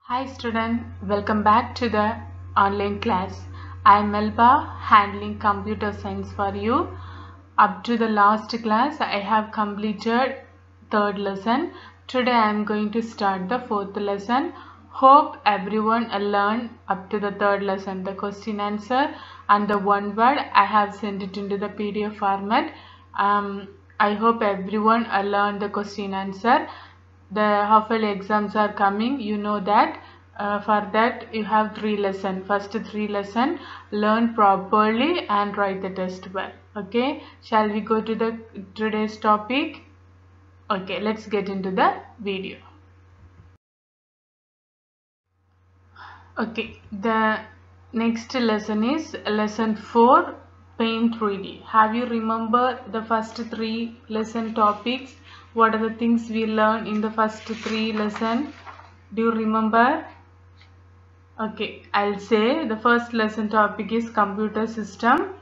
Hi student, welcome back to the online class. I am Melba, handling computer science for you. Up to the last class, I have completed third lesson. Today I am going to start the fourth lesson. Hope everyone learned up to the third lesson the question answer and the one word. I have sent it into the PDF format. I hope everyone learned the question answer. The half-yearly exams are coming, you know that. For that you have 3 lessons. First 3 lessons, learn properly and write the test well. Okay, shall we go to the today's topic? Okay, let's get into the video. Okay, the next lesson is lesson 4, Paint 3D. Have you remember the first 3 lesson topics? What are the things we learned in the first 3 lesson? Do you remember? Okay, I'll say the first lesson topic is computer system.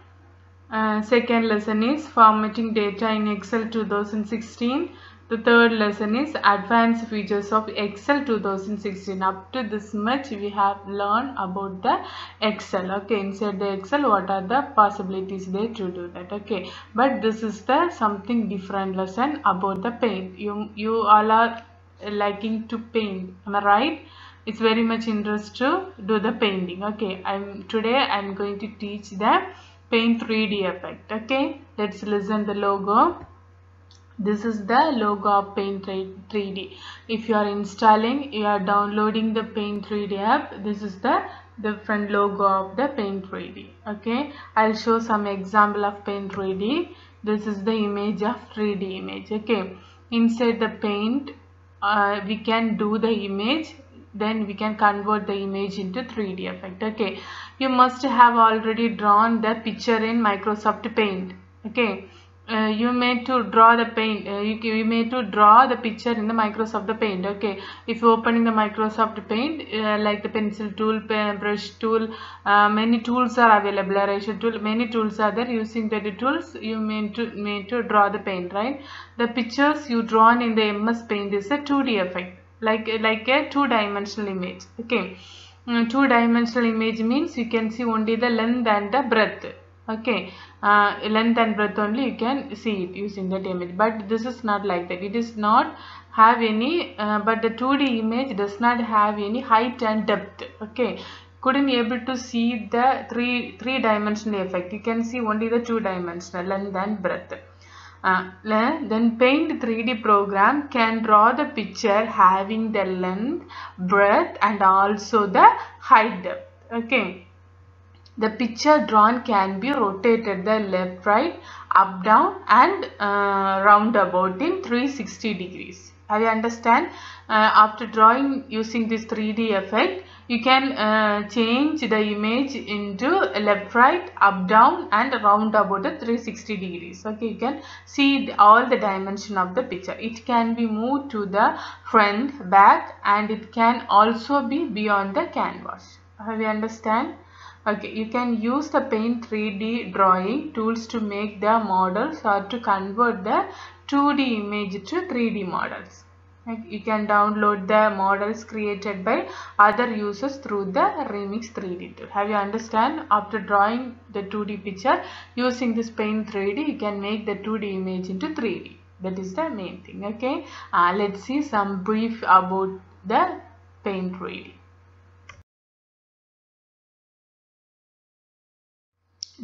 Second lesson is formatting data in Excel 2016. The third lesson is advanced features of Excel 2016. Up to this much we have learned about the Excel. Okay, inside the Excel what are the possibilities there to do that. Okay, but this is the something different lesson about the paint. You all are liking to paint, am I right? It's very much interest to do the painting. Okay, today I'm going to teach the Paint 3D effect. Okay, let's listen the logo. This is the logo of Paint 3D. If you are installing, you are downloading the Paint 3D app. This is the different logo of the Paint 3D. Okay, I'll show some example of Paint 3D. This is the image of 3D image. Okay, inside the Paint we can do the image, then we can convert the image into 3D effect. Okay, you must have already drawn the picture in Microsoft Paint. Okay, you may to draw the paint, you may to draw the picture in the Microsoft Paint. Okay, if you open in the Microsoft Paint, like the pencil tool, brush tool, many tools are available, erasure tool, many tools are there. Using the tools you may to draw the paint, right? The pictures you drawn in the MS Paint is a 2D effect, like a two-dimensional image. Okay, two-dimensional image means you can see only the length and the breadth. Okay, length and breadth only you can see it using that image, but this is not like that. It is not have any but the 2D image does not have any height and depth. Okay, couldn't be able to see the three-dimensional effect. You can see only the two-dimensional length and breadth. Then Paint 3D program can draw the picture having the length, breadth and also the height depth. Okay, the picture drawn can be rotated the left, right, up, down and roundabout in 360 degrees. Have you understand? After drawing using this 3D effect, you can change the image into left, right, up, down and roundabout at 360 degrees. Okay, you can see all the dimension of the picture. It can be moved to the front, back and it can also be beyond the canvas. Have you understand? Okay, you can use the Paint 3D drawing tools to make the models or to convert the 2D image to 3D models. You can download the models created by other users through the Remix 3D tool. Have you understand? After drawing the 2D picture using this Paint 3D, you can make the 2D image into 3D. That is the main thing. Okay, let's see some brief about the Paint 3D.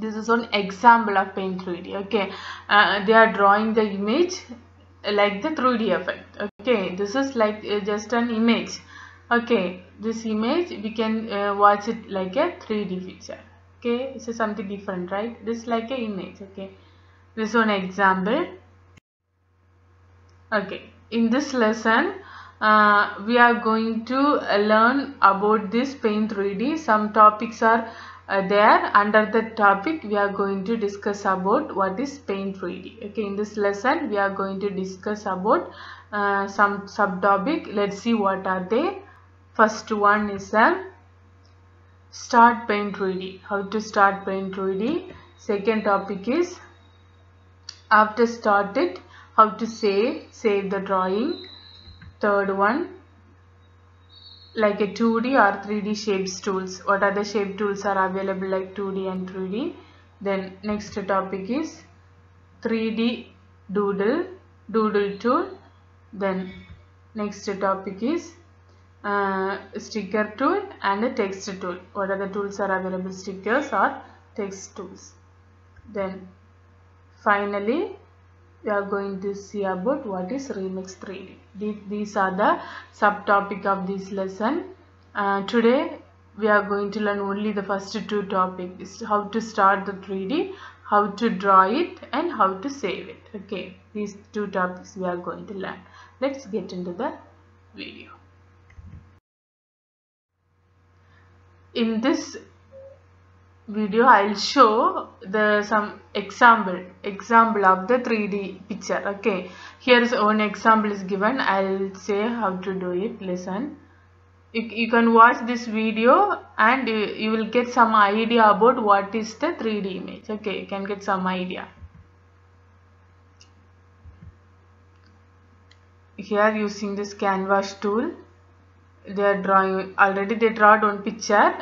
This is an example of Paint 3D. Okay, they are drawing the image like the 3D effect. Okay, this is like just an image. Okay, this image we can watch it like a 3D feature. Okay, this is something different, right? This is like an image. Okay, this is one example. Okay, in this lesson we are going to learn about this Paint 3D. Some topics are there. Under the topic we are going to discuss about what is Paint 3D. Okay, in this lesson we are going to discuss about some subtopic. Let's see what are they. First one is start Paint 3D. How to start Paint 3D. Second topic is after start it, how to save the drawing. Third one, like a 2D or 3D shapes tools. What are the shape tools are available like 2D and 3D. Then next topic is 3D doodle tool. Then next topic is sticker tool and a text tool. What are the tools are available? Stickers or text tools. Then finally we are going to see about what is Remix 3D. These are the subtopic of this lesson. Today we are going to learn only the first two topics: how to start the 3D, how to draw it, and how to save it. Okay, these two topics we are going to learn. Let's get into the video. In this video I'll show some example of the 3D picture. Okay, here's one example is given. I'll say how to do it. Listen, you can watch this video and you will get some idea about what is the 3D image. Okay, you can get some idea. Here using this canvas tool, they are drawing already. They draw one picture.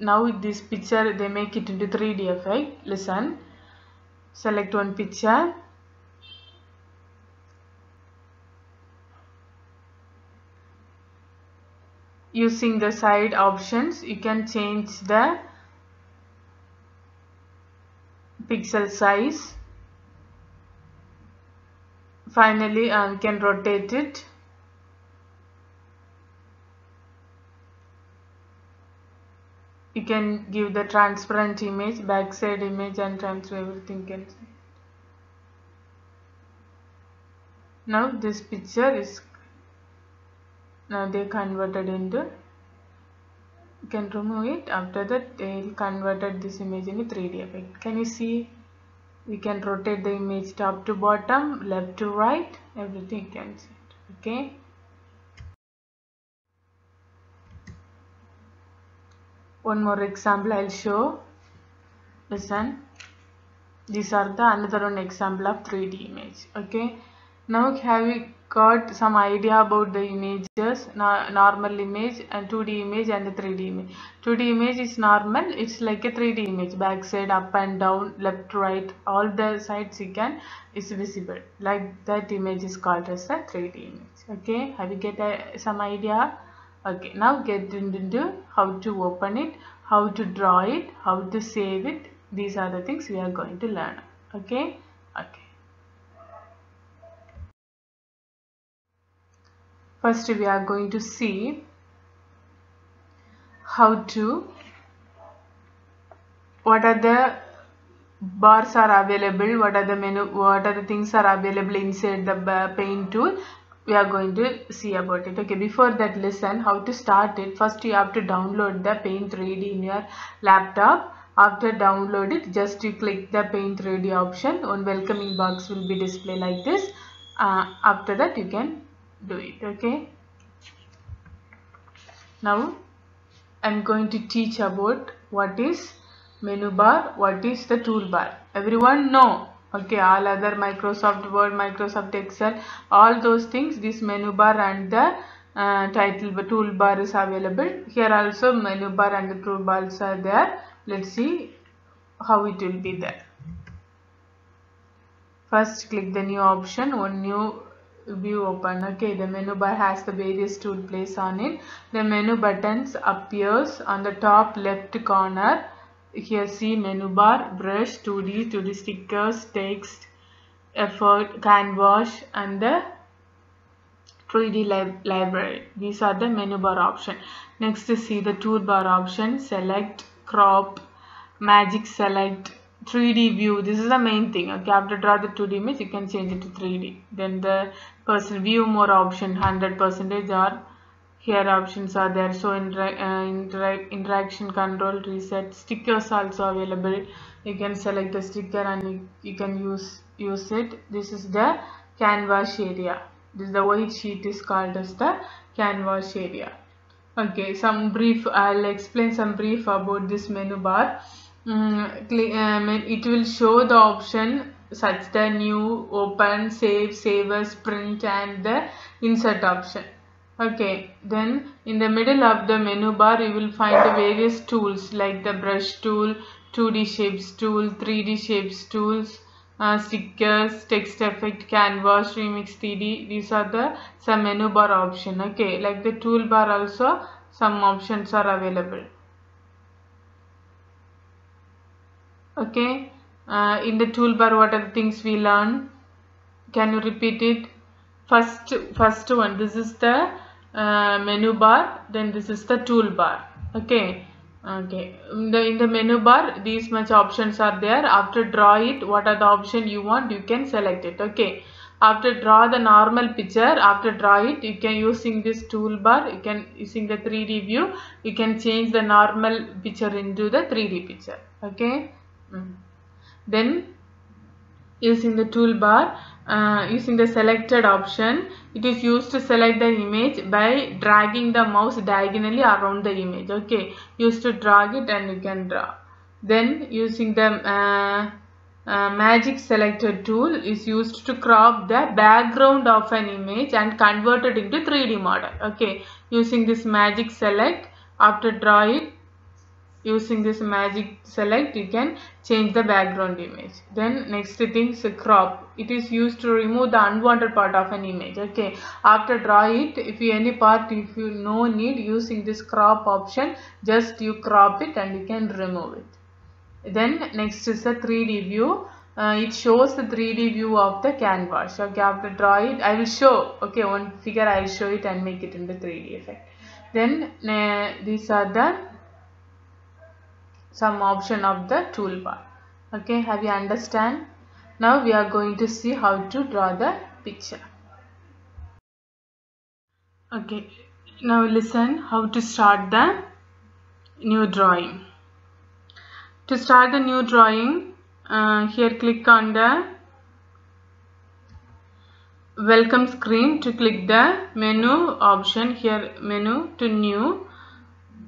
Now this picture they make it into 3D effect. Listen, select one picture. Using the side options, you can change the pixel size. Finally, you can rotate it. You can give the transparent image, backside image, and transfer everything. Can see. Now this picture is now they converted into. You can remove it. After that, they converted this image into 3D effect. Can you see? We can rotate the image top to bottom, left to right. Everything you can see. Okay. One more example I'll show. Listen, these are the another one example of 3D image. Okay, now have you got some idea about the images, normal image and 2D image and the 3D image. 2D image is normal, it's like a 3D image, back side, up and down, left, right, all the sides you can is visible. Like that image is called as a 3D image. Okay, have you get some idea? Okay, now get into how to open it, how to draw it, how to save it. These are the things we are going to learn. Okay. First we are going to see what are the bars are available, what are the menu, what are the things are available inside the paint tool. We are going to see about it. Okay, before that, listen how to start it. First you have to download the Paint 3D in your laptop. After download it, just you click the Paint 3D option. One welcoming box will be displayed like this. After that you can do it. Okay, now I'm going to teach about what is menu bar, what is the toolbar. Everyone know. Okay, all other Microsoft Word, Microsoft Excel, all those things, this menu bar and the toolbar is available. Here also menu bar and the toolbars are there. Let's see how it will be there. First click the new option, one new view open. Okay, the menu bar has the various tool placed on it. The menu buttons appears on the top left corner. Here see menu bar, brush, 2D stickers, text, effort, canvas and the 3D library. These are the menu bar option. Next see the toolbar option, select, crop, magic select, 3D view. This is the main thing. Okay, after draw the 2D image you can change it to 3D. Then the view more option 100% or here options are there. So interaction control, reset, stickers also available. You can select the sticker and you can use it. This is the canvas area. This is the white sheet is called as the canvas area. Okay, I'll explain some brief about this menu bar. It will show the option such the new, open, save, as, print and the insert option. Okay, then in the middle of the menu bar you will find the various tools like the brush tool, 2D shapes tool, 3D shapes tools, stickers, text effect, canvas, remix 3D. These are the some menu bar option. Okay, like the toolbar also some options are available. Okay, in the toolbar what are the things we learn? Can you repeat it? First one, this is the menu bar, then this is the toolbar. Okay, in the menu bar these much options are there. After draw it, what are the option you want, you can select it. Okay, after draw the normal picture, after draw it, you can using this toolbar, you can using the 3D view, you can change the normal picture into the 3D picture. Okay. Then using the toolbar, using the selected option, it is used to select the image by dragging the mouse diagonally around the image. Okay, used to drag it and you can draw. Then using the magic selector tool is used to crop the background of an image and convert it into 3D model. Okay, using this magic select, after draw it, using this magic select you can change the background image. Then next thing is crop. It is used to remove the unwanted part of an image. Okay, after draw it, if you any part if you no need, using this crop option just you crop it and you can remove it. Then next is the 3D view. It shows the 3D view of the canvas. Okay, after draw it, I will show. Okay, one figure I will show it and make it in the 3D effect. Then these are the some option of the toolbar. Okay, have you understand? Now we are going to see how to draw the picture. Okay, now listen how to start the new drawing. To start the new drawing, here click on the welcome screen. To click the menu option, here menu to new.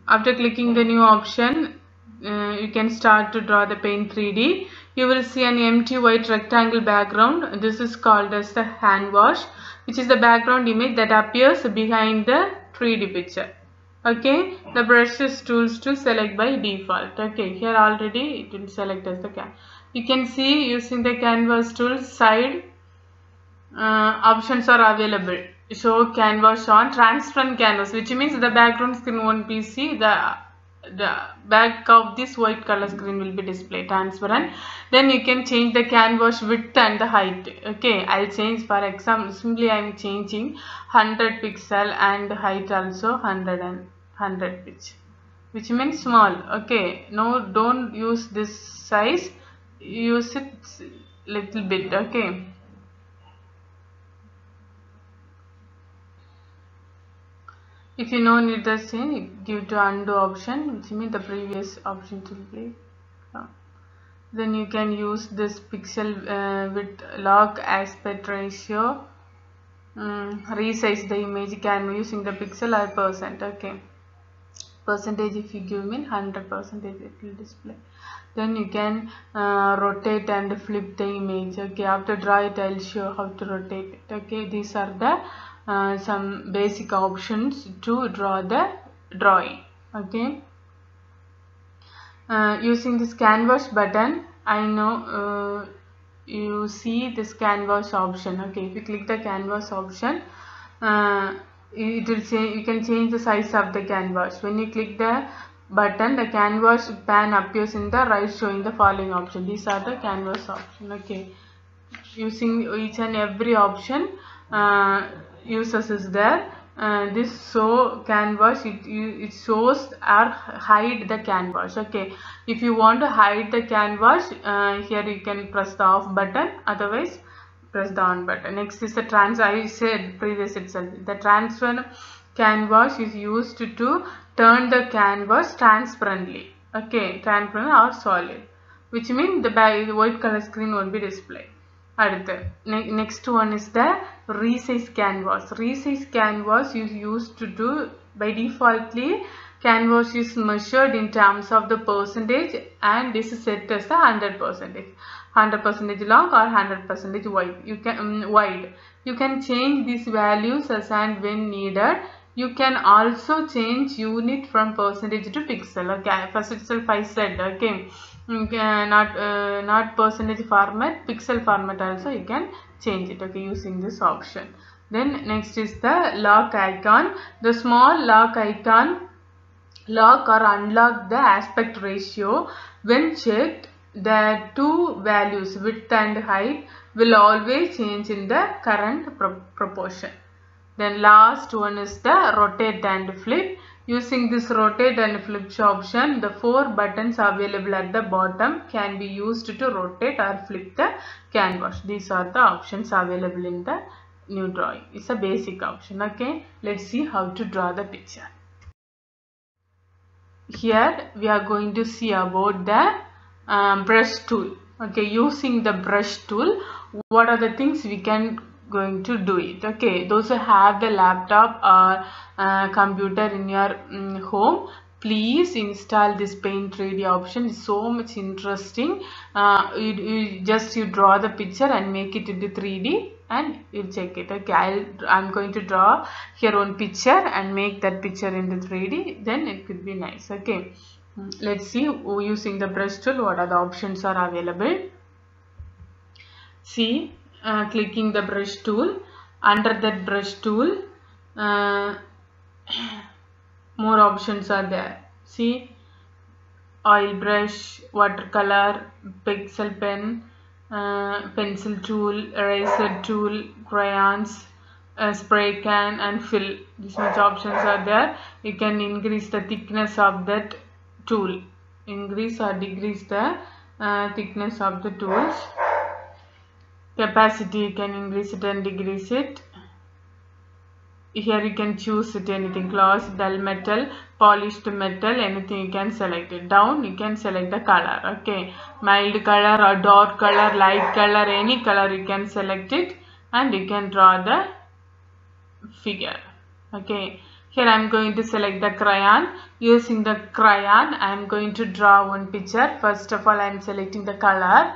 After clicking the new option, you can start to draw the Paint 3D. You will see an empty white rectangle background. This is called as the hand wash, which is the background image that appears behind the 3D picture. Okay, the brushes tools to select by default. Okay, here already it will select as the you can see using the canvas tool side options are available. Show canvas on transparent canvas, which means the background screen won't be see, the back of this white color screen will be displayed transparent. Then you can change the canvas width and the height. Okay, I'll change, for example, simply I'm changing 100 pixel and height also 100 pitch, which means small. Okay, no, don't use this size, use it little bit. Okay, if you no need the same, give to undo option, which means the previous option will be. Then you can use this pixel with log aspect ratio, resize the image can using the pixel or percent. Okay, percentage if you give me 100% it will display. Then you can rotate and flip the image. Okay, after draw it I'll show how to rotate it. Okay, these are the some basic options to draw the drawing. Okay, using this canvas button, I know you see this canvas option. Okay, if you click the canvas option, it will say you can change the size of the canvas. When you click the button, the canvas pan appears in the right, showing the following option. These are the canvas option. Okay, using each and every option uses is there. This show canvas, it shows or hide the canvas. Okay, if you want to hide the canvas, here you can press the off button, otherwise press the on button. Next is the I said previous itself, the transfer canvas is used to turn the canvas transparently. Okay, transparent or solid, which means the white color screen won't be displayed. Next one is the resize canvas. Resize canvas is used to do by defaultly canvas is measured in terms of the percentage and this is set as the 100%, 100% long or 100% wide. You can change these values as and when needed. You can also change unit from percentage to pixel. Okay, first itself I said, okay, not percentage format, pixel format also you can change it, okay, using this option. Then next is the lock icon. The small lock icon lock or unlock the aspect ratio. When checked, the two values width and height will always change in the current proportion. Then last one is the rotate and flip. Using this rotate and flip option, the 4 buttons available at the bottom can be used to rotate or flip the canvas. These are the options available in the new drawing. It's a basic option. Okay, let's see how to draw the picture. Here we are going to see about the brush tool. Okay, using the brush tool, what are the things we can going to do it. Okay, those who have the laptop or computer in your home, please install this Paint 3D option. It's so much interesting. You draw the picture and make it into 3D and you check it. Okay, I'm going to draw here one picture and make that picture into 3D, then it could be nice. Okay, let's see using the brush tool what are the options are available. See, clicking the brush tool, under that brush tool more options are there. See, oil brush, watercolor, pixel pen, pencil tool, eraser tool, crayons, spray can and fill. These much options are there. You can increase the thickness of that tool, increase or decrease the thickness of the tools. Capacity, you can increase it and decrease it. Here you can choose it, anything, gloss, dull metal, polished metal, anything you can select it. Down you can select the color. Okay, mild color or dark color, light color, any color you can select it and you can draw the figure. Okay, here I am going to select the crayon. Using the crayon I am going to draw one picture. First of all I am selecting the color,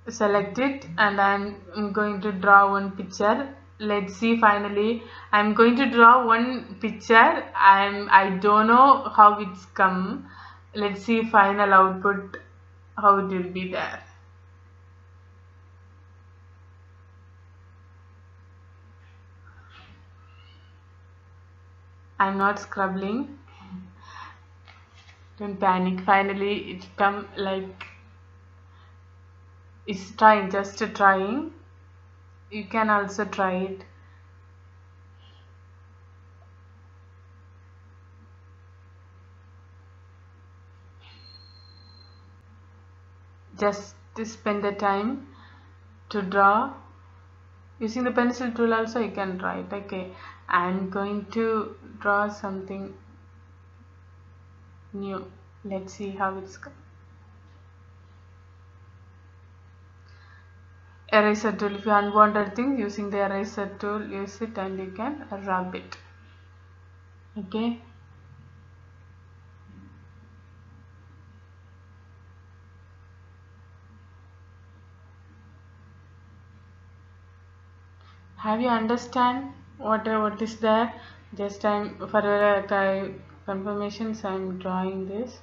select it, and I am going to draw one picture. Let's see, finally I am going to draw one picture. I don't know how it's come. Let's see final output, how it will be there. I'm not scribbling, don't panic. Finally it come like it's trying, just trying. You can also try it. Just to spend the time to draw. Using the pencil tool also you can draw it. Okay, I'm going to draw something new. Let's see how it's come. Eraser tool, if you unwanted things, using the eraser tool, use it and you can rub it. Okay, have you understand what is there? Just I'm for confirmations I'm drawing this.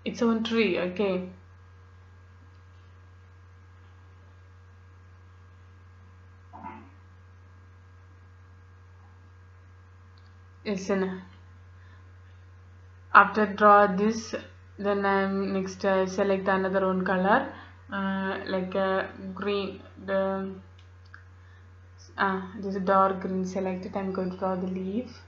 It's on tree. Okay, listen, after draw this, then I'm next select another one color, like green. This is dark green. Select it. I'm going to draw the leaf.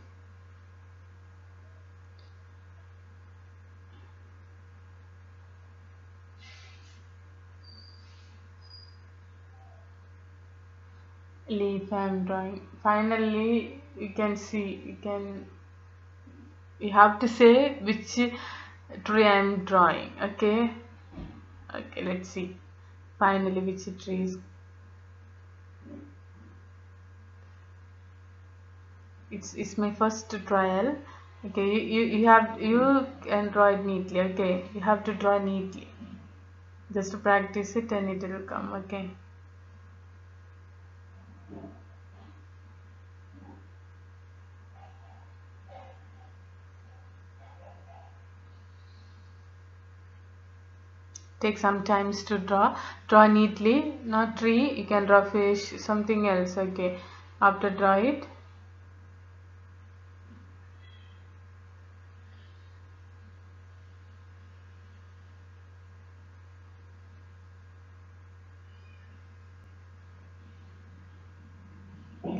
Leaf I'm drawing. Finally you can see, you have to say which tree I am drawing. Okay, let's see finally which tree is. It's my first trial. Okay, you can draw it neatly. Okay, you have to draw neatly, just to practice it and it will come. Okay, Take some times to draw neatly, not tree, you can draw fish, something else. Okay, after draw it.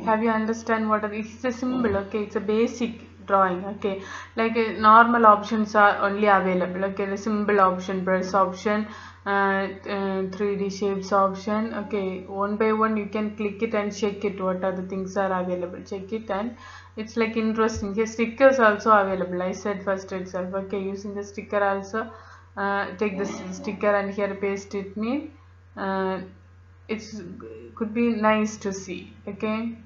Have you understand what it's a symbol? Okay, it's a basic drawing. Okay, like normal options are only available. Okay, the symbol option, brush option, 3D shapes option. Okay, one by one you can click it and check it what are the things are available. Check it and it's like interesting. Here stickers also available. I said first itself. Okay, using the sticker also, take this sticker and here paste it me. It's could be nice to see. Okay.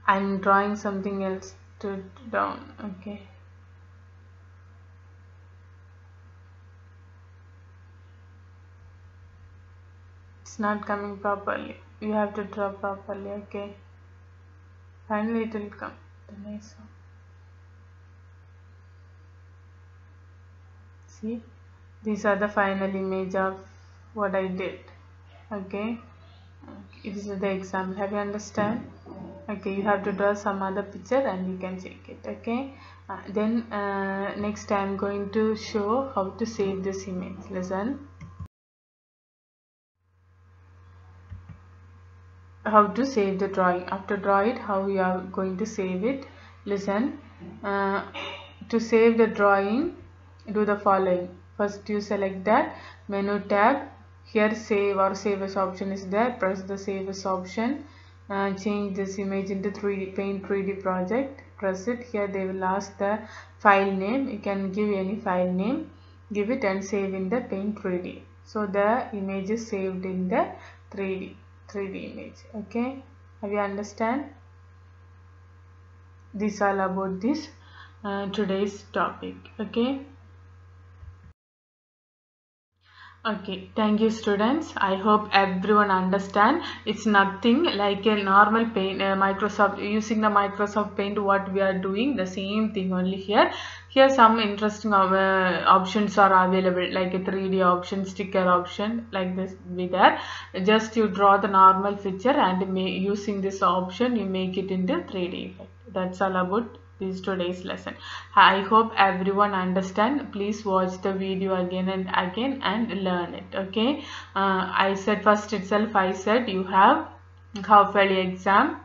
I'm drawing something else to down. Okay. It's not coming properly. You have to draw properly. Okay. Finally it will come. The nice one. See, these are the final image of what I did. Okay. It is the example. Have you understand? Okay, you have to draw some other picture and you can check it. Okay. Then next I am going to show how to save this image. Listen. How to save the drawing. After draw it, how you are going to save it. Listen. To save the drawing, do the following. First you select that menu tab. Here save or save as option is there. Press the save as option. Change this image into 3D Paint 3D project. Press it. Here they will ask the file name. You can give any file name. Give it and save in the Paint 3D. So the image is saved in the 3D image. Okay, have you understand? This all about this today's topic. Okay, thank you students. I hope everyone understand. It's nothing like a normal paint, Microsoft, using the Microsoft Paint what we are doing, the same thing only here. Here some interesting options are available like a 3D option, sticker option like this be there. Just you draw the normal picture and using this option you make it into 3D effect. That's all about this today's lesson. I hope everyone understand. Please watch the video again and again and learn it. Okay, I said first itself I said you have half yearly exam.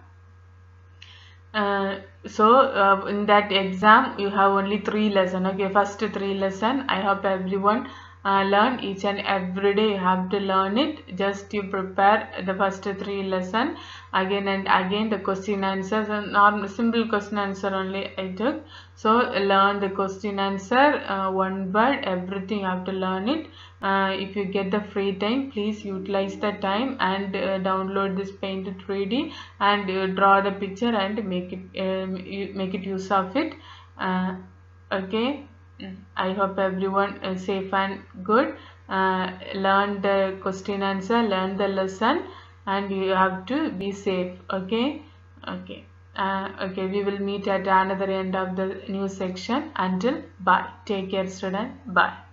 So in that exam you have only 3 lessons. Okay, first 3 lessons. I hope everyone learn each and every day. You have to learn it. Just you prepare the first 3 lessons again and again. The question answers and normal simple question answer only I took. So learn the question answer, one word, everything you have to learn it. If you get the free time, please utilize the time and download this Paint 3D and draw the picture and make it use of it. Okay. I hope everyone is safe and good. Learn the question answer, learn the lesson, and you have to be safe. Okay. Okay, we will meet at another end of the new section. Until bye. Take care, student. Bye.